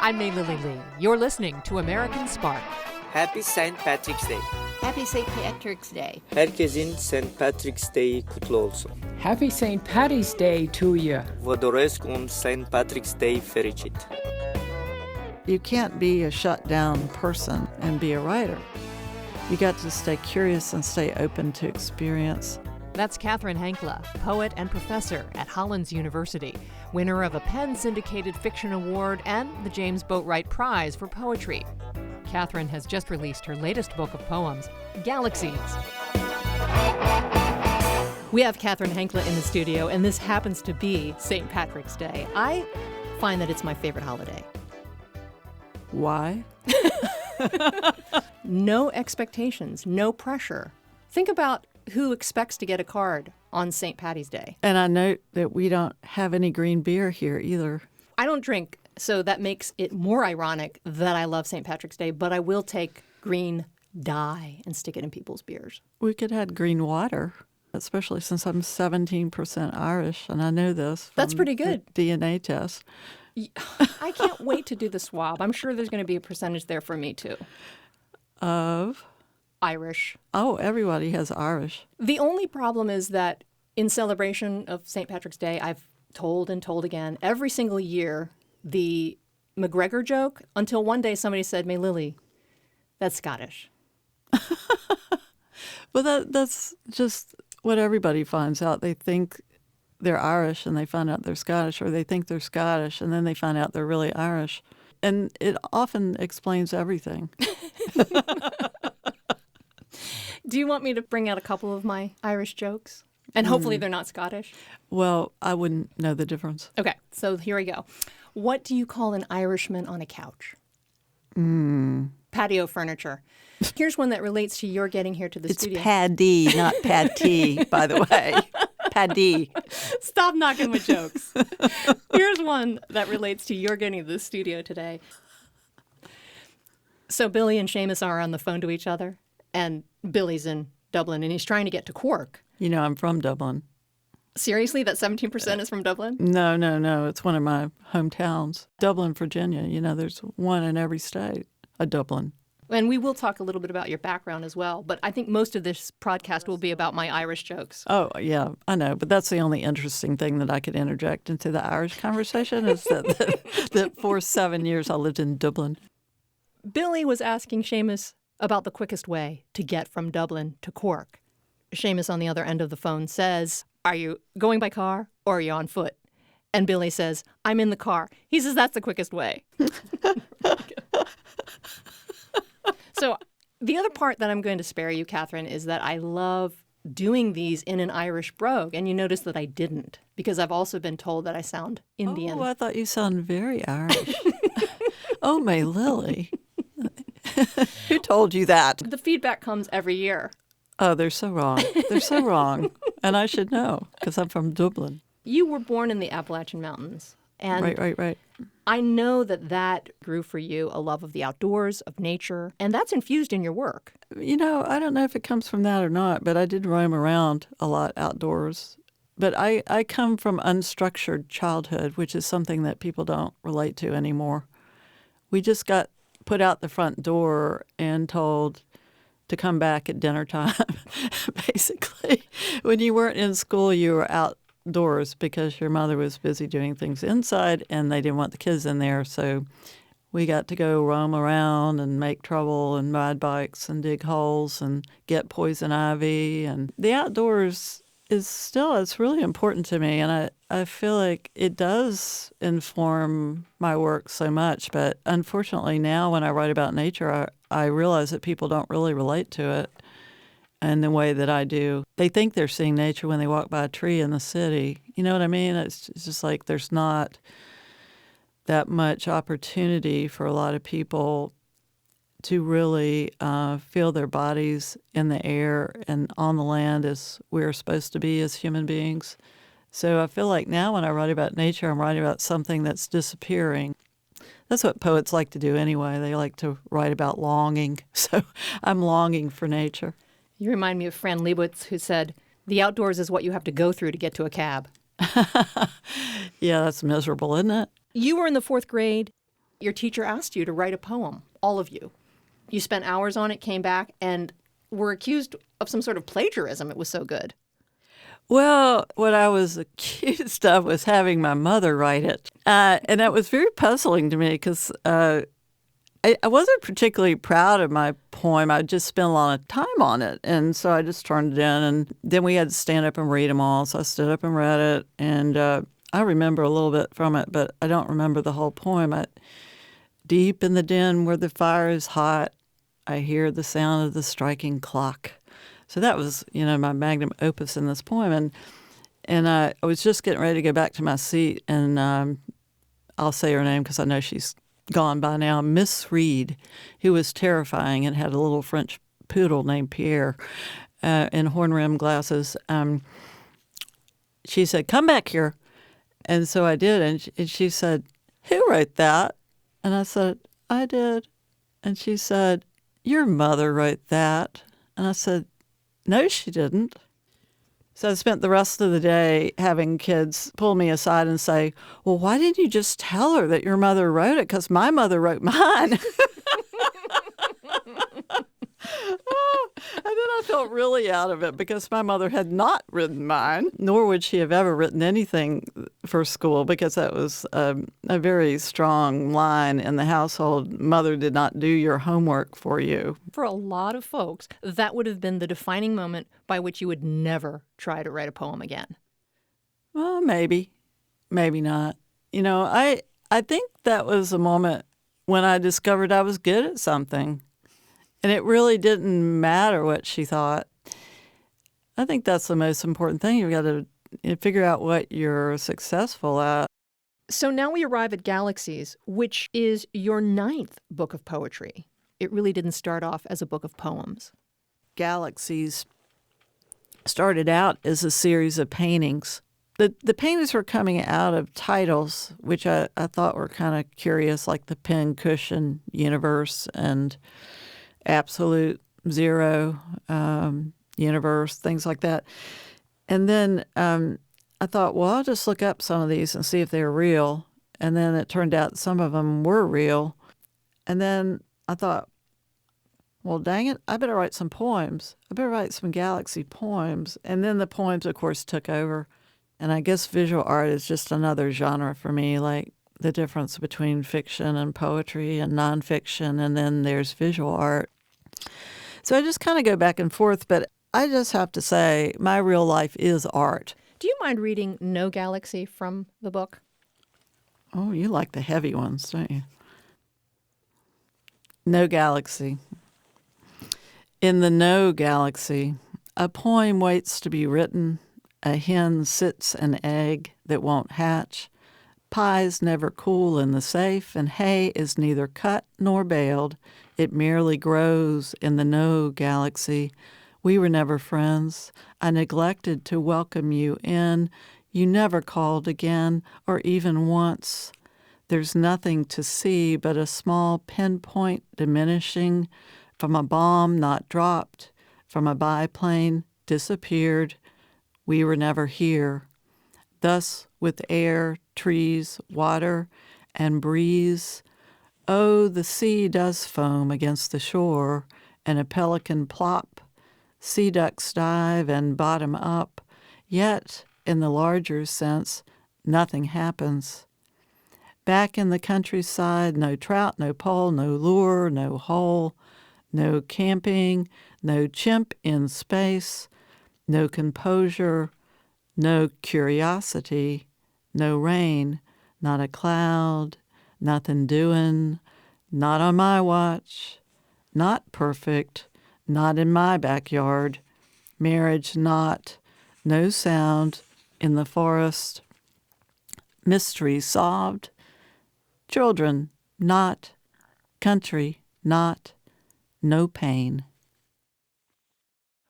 I'm May Lily Lee. You're listening to American Spark. Happy St. Patrick's Day. Happy St. Patrick's Day. Herkesin St. Patrick's Day kutlu olsun. Happy St. Patty's Day to you. Vă doresc un St. Patrick's Day fericit. You can't be a shut-down person and be a writer. You got to stay curious and stay open to experience. That's Cathryn Hankla, poet and professor at Hollins University, winner of a PEN Syndicated Fiction Award and the James Boatwright Prize for Poetry. Cathryn has just released her latest book of poems, Galaxies. We have Cathryn Hankla in the studio, and this happens to be St. Patrick's Day. I find that it's my favorite holiday. Why? No expectations, no pressure. Think about who expects to get a card on St. Patty's Day. And I note that we don't have any green beer here either. I don't drink, so that makes it more ironic that I love St. Patrick's Day, but I will take green dye and stick it in people's beers. We could have had green water, especially since I'm 17% Irish, and I know this from That's pretty good. the DNA test. I can't wait to do the swab. I'm sure there's going to be a percentage there for me, too. Of? Irish. Oh, everybody has Irish. The only problem is that in celebration of St. Patrick's Day, I've told and told again, every single year, the McGregor joke, until one day somebody said, May Lily, that's Scottish. Well, that's just what everybody finds out. They think they're Irish and they find out they're Scottish, or they think they're Scottish and then they find out they're really Irish. And it often explains everything. Do you want me to bring out a couple of my Irish jokes? And hopefully they're not Scottish? Well, I wouldn't know the difference. Okay, so here we go. What do you call an Irishman on a couch? Patio furniture. Here's one that relates to your getting here to the It's studio. paddy, not patty, by the way. Paddy. Stop knocking my jokes. Here's one that relates to your getting to the studio today. So Billy and Seamus are on the phone to each other, and Billy's in Dublin, and he's trying to get to Cork. You know, I'm from Dublin. Seriously, that 17% is from Dublin? No. It's one of my hometowns. Dublin, Virginia. You know, there's one in every state, a Dublin. And we will talk a little bit about your background as well, but I think most of this podcast will be about my Irish jokes. Oh, yeah, I know. But that's the only interesting thing that I could interject into the Irish conversation is that for 7 years I lived in Dublin. Billy was asking Seamus about the quickest way to get from Dublin to Cork. Seamus on the other end of the phone says, are you going by car or are you on foot? And Billy says, I'm in the car. He says, that's the quickest way. So the other part that I'm going to spare you, Cathryn, is that I love doing these in an Irish brogue. And you notice that I didn't, because I've also been told that I sound Indian. Oh, I thought you sounded very Irish. Oh, May Lily. Who told you that? The feedback comes every year. Oh, they're so wrong. They're so wrong. And I should know, because I'm from Dublin. You were born in the Appalachian Mountains. And Right. I know that grew for you a love of the outdoors, of nature, and that's infused in your work. You know, I don't know if it comes from that or not, but I did roam around a lot outdoors. But I come from unstructured childhood, which is something that people don't relate to anymore. We just got put out the front door and told to come back at dinner time, basically. When you weren't in school, you were outdoors because your mother was busy doing things inside and they didn't want the kids in there. So we got to go roam around and make trouble and ride bikes and dig holes and get poison ivy. And the outdoors it's really important to me. And I feel like it does inform my work so much. But unfortunately now when I write about nature, I realize that people don't really relate to it in the way that I do. They think they're seeing nature when they walk by a tree in the city. You know what I mean? It's just like there's not that much opportunity for a lot of people to really feel their bodies in the air and on the land as we're supposed to be as human beings. So I feel like now when I write about nature, I'm writing about something that's disappearing. That's what poets like to do anyway. They like to write about longing. So I'm longing for nature. You remind me of Fran Lebowitz, who said, the outdoors is what you have to go through to get to a cab. Yeah, that's miserable, isn't it? You were in the 4th grade. Your teacher asked you to write a poem, all of you. You spent hours on it, came back, and were accused of some sort of plagiarism. It was so good. Well, what I was accused of was having my mother write it. And that was very puzzling to me because I wasn't particularly proud of my poem. I just spent a lot of time on it. And so I just turned it in. And then we had to stand up and read them all. So I stood up and read it. And I remember a little bit from it, but I don't remember the whole poem. Deep in the den where the fire is hot, I hear the sound of the striking clock. So that was, my magnum opus in this poem. And I was just getting ready to go back to my seat, and I'll say her name because I know she's gone by now, Miss Reed, who was terrifying and had a little French poodle named Pierre in horn-rimmed glasses. She said, "Come back here." And so I did, and she said, "Who wrote that?" And I said, "I did." And she said, "Your mother wrote that." And I said, "No, she didn't." So I spent the rest of the day having kids pull me aside and say, "Well, why didn't you just tell her that your mother wrote it? Because my mother wrote mine." And then I felt really out of it because my mother had not written mine, nor would she have ever written anything for school because that was a very strong line in the household. Mother did not do your homework for you. For a lot of folks, that would have been the defining moment by which you would never try to write a poem again. Well, maybe not. I think that was a moment when I discovered I was good at something. And it really didn't matter what she thought. I think that's the most important thing. You've got to figure out what you're successful at. So now we arrive at Galaxies, which is your 9th book of poetry. It really didn't start off as a book of poems. Galaxies started out as a series of paintings. The paintings were coming out of titles, which I thought were kind of curious, like the Pin Cushion Universe and Absolute Zero Universe, things like that. And then I thought, well, I'll just look up some of these and see if they're real. And then it turned out some of them were real. And then I thought, well, dang it, I better write some poems. I better write some Galaxy poems. And then the poems, of course, took over. And I guess visual art is just another genre for me, like the difference between fiction and poetry and nonfiction, and then there's visual art. So I just kind of go back and forth, but I just have to say my real life is art. Do you mind reading No Galaxy from the book? Oh, you like the heavy ones, don't you? No Galaxy. In the No Galaxy, a poem waits to be written. A hen sits an egg that won't hatch. Pies never cool in the safe, and hay is neither cut nor baled. It merely grows in the No Galaxy. We were never friends. I neglected to welcome you in. You never called again, or even once. There's nothing to see but a small pinpoint diminishing from a bomb not dropped, from a biplane disappeared. We were never here. Thus, with air, trees, water, and breeze, oh, the sea does foam against the shore, and a pelican plop, sea ducks dive and bottom up, yet, in the larger sense, nothing happens. Back in the countryside, no trout, no pole, no lure, no hole, no camping, no chimp in space, no composure, no curiosity, no rain, not a cloud, nothing doing, not on my watch, not perfect, not in my backyard, marriage not, no sound in the forest, mystery solved, children not, country not, no pain.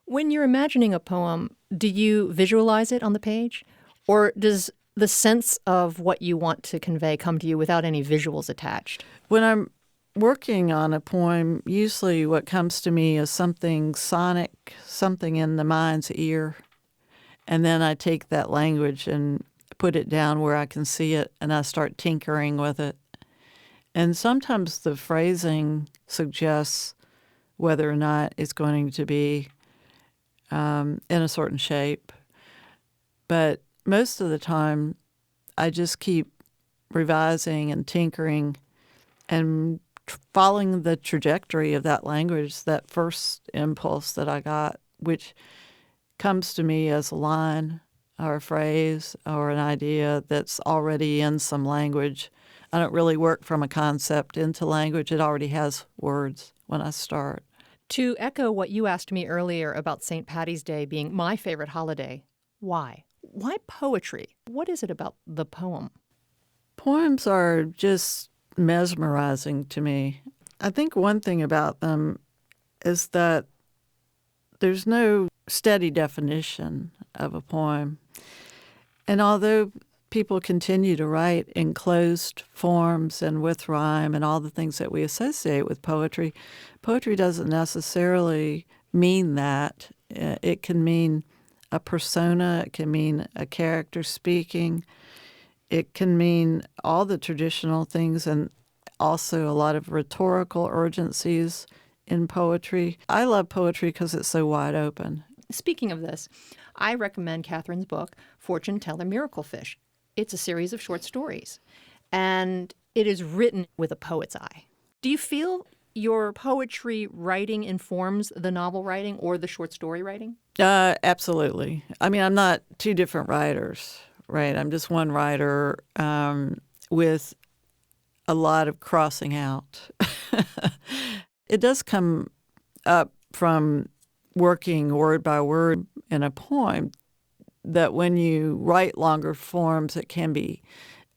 When you're imagining a poem, do you visualize it on the page? Or does the sense of what you want to convey come to you without any visuals attached? When I'm working on a poem, usually what comes to me is something sonic, something in the mind's ear. And then I take that language and put it down where I can see it, and I start tinkering with it. And sometimes the phrasing suggests whether or not it's going to be in a certain shape. But most of the time, I just keep revising and tinkering and following the trajectory of that language, that first impulse that I got, which comes to me as a line or a phrase or an idea that's already in some language. I don't really work from a concept into language. It already has words when I start. To echo what you asked me earlier about St. Paddy's Day being my favorite holiday, why? Why poetry? What is it about the poem? Poems are just mesmerizing to me. I think one thing about them is that there's no steady definition of a poem. And although people continue to write in closed forms and with rhyme and all the things that we associate with poetry, poetry doesn't necessarily mean that. It can mean a persona, it can mean a character speaking, it can mean all the traditional things and also a lot of rhetorical urgencies in poetry. I love poetry because it's so wide open. Speaking of this, I recommend Cathryn's book, Fortune Teller Miracle Fish. It's a series of short stories, and it is written with a poet's eye. Do you feel your poetry writing informs the novel writing or the short story writing? Absolutely. I mean, I'm not two different writers, right? I'm just one writer with a lot of crossing out. It does come up from working word by word in a poem that when you write longer forms, it can be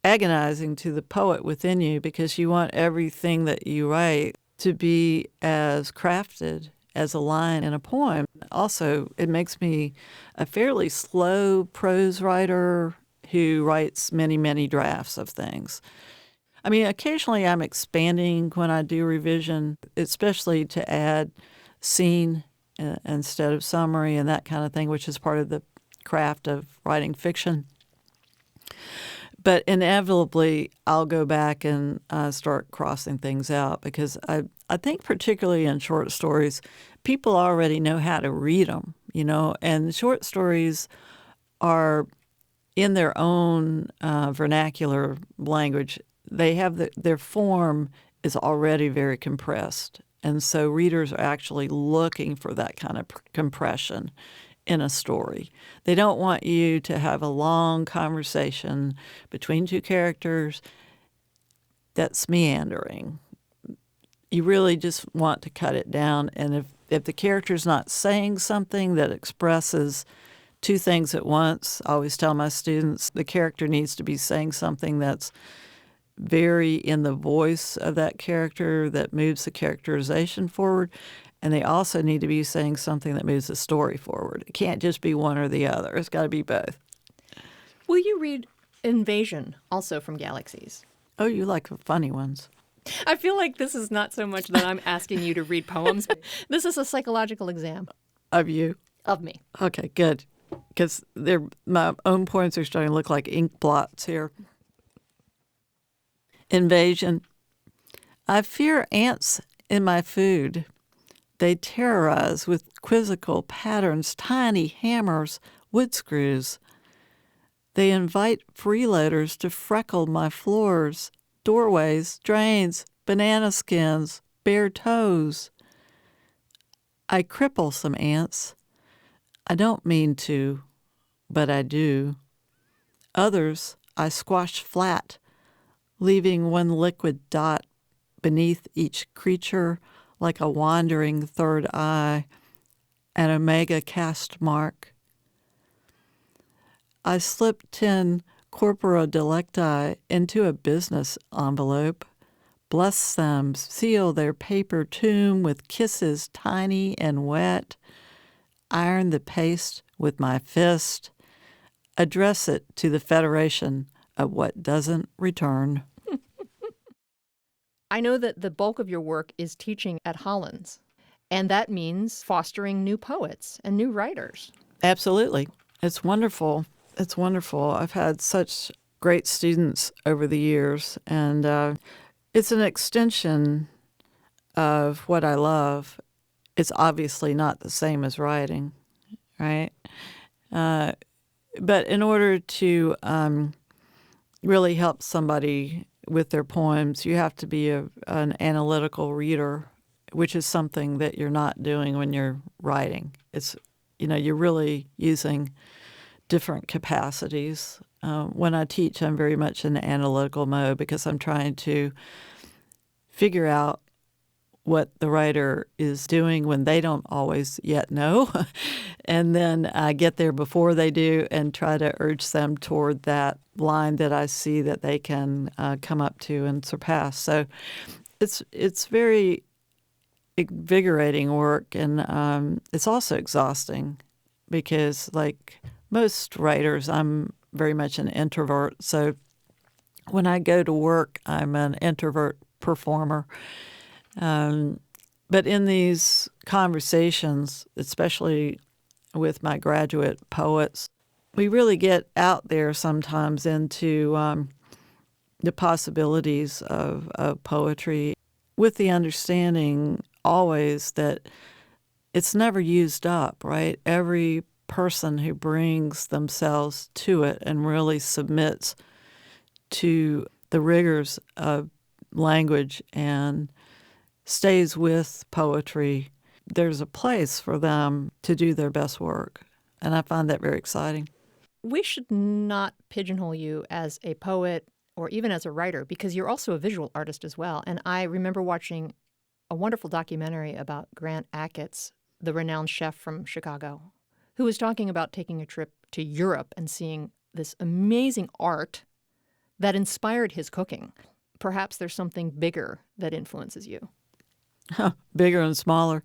agonizing to the poet within you because you want everything that you write to be as crafted as a line in a poem. Also, it makes me a fairly slow prose writer who writes many, many drafts of things. I mean, occasionally I'm expanding when I do revision, especially to add scene instead of summary and that kind of thing, which is part of the craft of writing fiction. But inevitably, I'll go back and start crossing things out because I think particularly in short stories, people already know how to read them, you know, and short stories are in their own vernacular language. They have their form is already very compressed. And so readers are actually looking for that kind of compression in a story. They don't want you to have a long conversation between two characters that's meandering. You really just want to cut it down. And if the character's not saying something that expresses two things at once, I always tell my students the character needs to be saying something that's very in the voice of that character that moves the characterization forward. And they also need to be saying something that moves the story forward. It can't just be one or the other. It's got to be both. Will you read Invasion, also from Galaxies? Oh, you like the funny ones. I feel like this is not so much that I'm asking you to read poems. This is a psychological exam. Of you? Of me. Okay, good. Because my own points are starting to look like ink blots here. Invasion. I fear ants in my food. They terrorize with quizzical patterns, tiny hammers, wood screws. They invite freeloaders to freckle my floors, doorways, drains, banana skins, bare toes. I cripple some ants. I don't mean to, but I do. Others I squash flat, leaving one liquid dot beneath each creature like a wandering third eye, an omega cast mark. I slip 10 corpora delicti into a business envelope, bless them, seal their paper tomb with kisses tiny and wet, iron the paste with my fist, address it to the Federation of what doesn't return. I know that the bulk of your work is teaching at Hollins, and that means fostering new poets and new writers. Absolutely. It's wonderful. It's wonderful. I've had such great students over the years, and It's an extension of what I love. It's obviously not the same as writing, right? But in order to really help somebody with their poems, you have to be an analytical reader, which is something that you're not doing when you're writing. It's, you're really using different capacities. When I teach, I'm very much in the analytical mode because I'm trying to figure out what the writer is doing when they don't always yet know, and then I get there before they do and try to urge them toward that line that I see that they can come up to and surpass. So it's very invigorating work, and it's also exhausting because, like most writers, I'm very much an introvert. So when I go to work, I'm an introvert performer. But in these conversations, especially with my graduate poets, we really get out there sometimes into the possibilities of poetry with the understanding always that it's never used up, right? Every person who brings themselves to it and really submits to the rigors of language and stays with poetry, there's a place for them to do their best work. And I find that very exciting. We should not pigeonhole you as a poet or even as a writer because you're also a visual artist as well. And I remember watching a wonderful documentary about Grant Achatz, the renowned chef from Chicago, who was talking about taking a trip to Europe and seeing this amazing art that inspired his cooking. Perhaps there's something bigger that influences you. Bigger and smaller.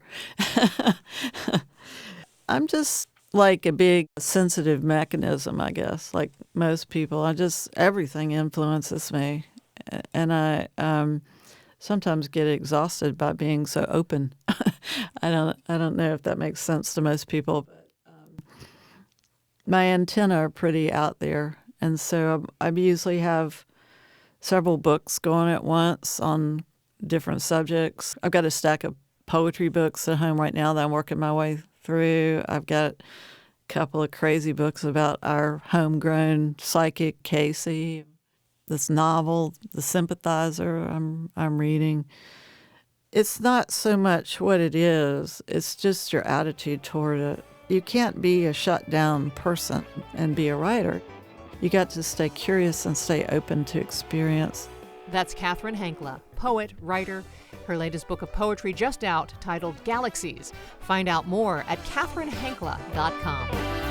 I'm just like a big sensitive mechanism, I guess, like most people. Everything influences me. And I sometimes get exhausted by being so open. I don't know if that makes sense to most people. But my antennae are pretty out there. And so I usually have several books going at once on different subjects. I've got a stack of poetry books at home right now that I'm working my way through. I've got a couple of crazy books about our homegrown psychic Casey. This novel, The Sympathizer, I'm reading. It's not so much what it is, it's just your attitude toward it. You can't be a shut down person and be a writer. You got to stay curious and stay open to experience. That's Cathryn Hankla, poet, writer. Her latest book of poetry just out, titled Galaxies. Find out more at cathrynhankla.com.